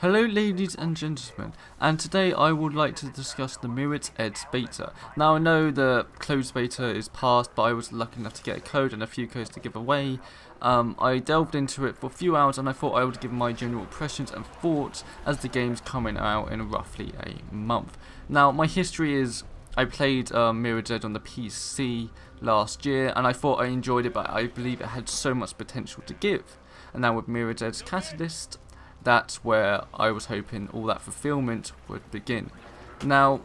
Hello ladies and gentlemen, and today I would like to discuss the Mirror's Edge beta. Now I know the closed beta is past, but I was lucky enough to get a code and a few codes to give away. I delved into it for a few hours and I thought I would give my general impressions and thoughts as the game's coming out in roughly a month. Now my history is I played Mirror's Edge on the PC last year and I thought I enjoyed it, but I believe it had so much potential to give. And now with Mirror's Edge Catalyst, that's where I was hoping all that fulfillment would begin. Now,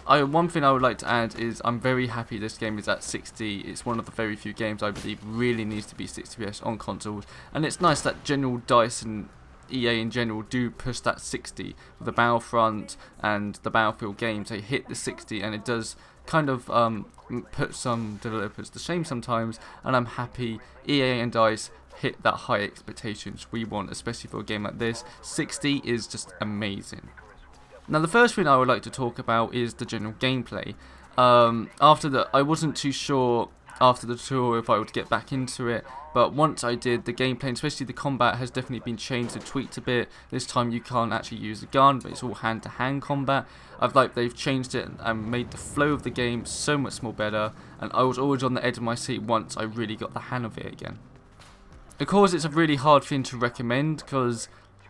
one thing I would like to add is I'm very happy this game is at 60. It's one of the very few games I believe really needs to be 60 FPS on consoles, and it's nice that General DICE and EA in general do push that 60 with the Battlefront and the Battlefield games. They hit the 60 and it does kind of put some developers to shame sometimes, and I'm happy EA and DICE hit that high expectations we want, especially for a game like this. 60 is just amazing. Now the first thing I would like to talk about is the general gameplay. I wasn't too sure after the tour if I would get back into it, but once I did, the gameplay, and especially the combat, has definitely been changed and tweaked a bit. This time you can't actually use a gun, but it's all hand-to-hand combat. They've changed it and made the flow of the game so much more better, and I was always on the edge of my seat once I really got the hang of it again. Of course, it's a really hard thing to recommend because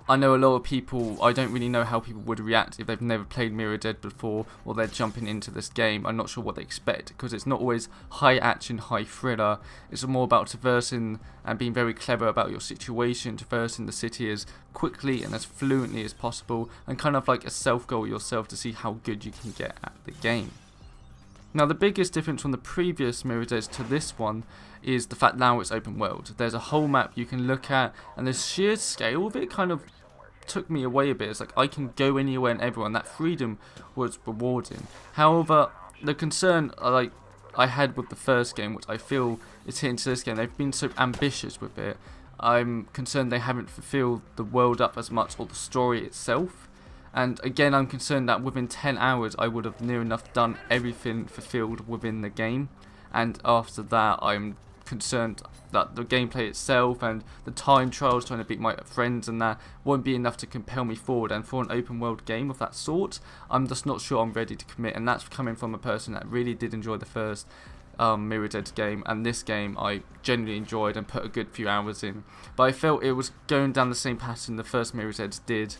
I know a lot of people, I don't really know how people would react if they've never played Mirror's Edge before or they're jumping into this game. I'm not sure what they expect because it's not always high action, high thriller. It's more about traversing and being very clever about your situation, traversing the city as quickly and as fluently as possible, and kind of like a self-goal yourself to see how good you can get at the game. Now the biggest difference from the previous Mirror's Edge to this one is the fact now it's open world. There's a whole map you can look at, and the sheer scale of it kind of took me away a bit. It's like I can go anywhere and everywhere, and that freedom was rewarding. However, the concern I had with the first game, which I feel is hitting to this game, they've been so ambitious with it. I'm concerned they haven't fulfilled the world up as much, or the story itself. And again, I'm concerned that within 10 hours I would have near enough done everything fulfilled within the game. And after that, I'm concerned that the gameplay itself and the time trials trying to beat my friends and that won't be enough to compel me forward. And for an open world game of that sort, I'm just not sure I'm ready to commit. And that's coming from a person that really did enjoy the first Mirror's Edge game, and this game I genuinely enjoyed and put a good few hours in. But I felt it was going down the same pattern the first Mirror's Edge did,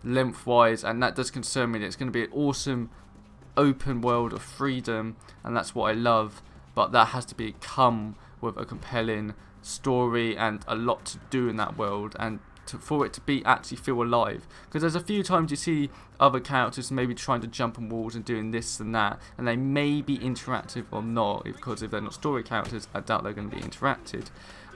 lengthwise, and that does concern me. It's going to be an awesome open world of freedom, and that's what I love, but that has to come with a compelling story and a lot to do in that world, and for it to be actually feel alive. Because there's a few times you see other characters maybe trying to jump on walls and doing this and that, and they may be interactive or not, because if they're not story characters, I doubt they're going to be interacted.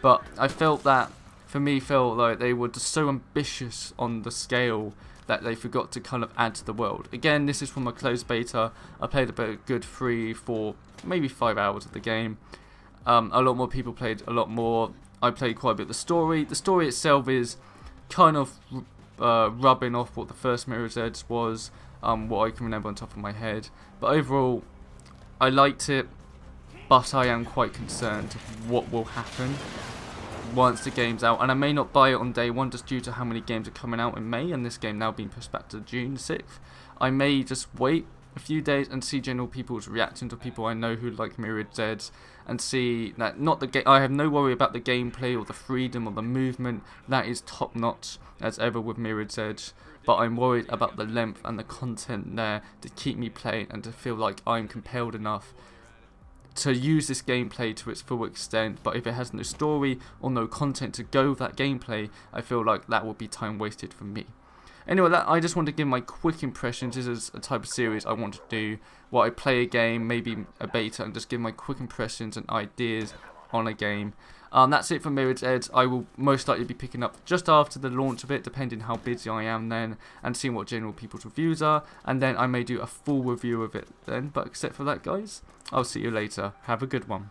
But I felt that, for me, felt like they were just so ambitious on the scale that they forgot to kind of add to the world. Again, this is from a closed beta. I played about a good 3, 4, maybe 5 hours of the game. A lot more people played a lot more. I played quite a bit of the story. The story itself is kind of rubbing off what the first Mirror's Edge was, what I can remember on top of my head. But overall, I liked it, but I am quite concerned what will happen once the game's out, and I may not buy it on day one just due to how many games are coming out in May, and this game now being pushed back to June 6th. I may just wait a few days and see general people's reaction to people I know who like Mirror's Edge, and see that I have no worry about the gameplay or the freedom or the movement. That is top notch as ever with Mirror's Edge, but I'm worried about the length and the content there to keep me playing and to feel like I'm compelled enough to use this gameplay to its full extent. But if it has no story or no content to go with that gameplay, I feel like that would be time wasted for me. Anyway, I just want to give my quick impressions. This is a type of series I want to do, where I play a game, maybe a beta, and just give my quick impressions and ideas on a game. That's it for Mirror's Edge. I will most likely be picking up just after the launch of it, depending how busy I am then, and seeing what general people's reviews are, and then I may do a full review of it then. But except for that, guys, I'll see you later. Have a good one.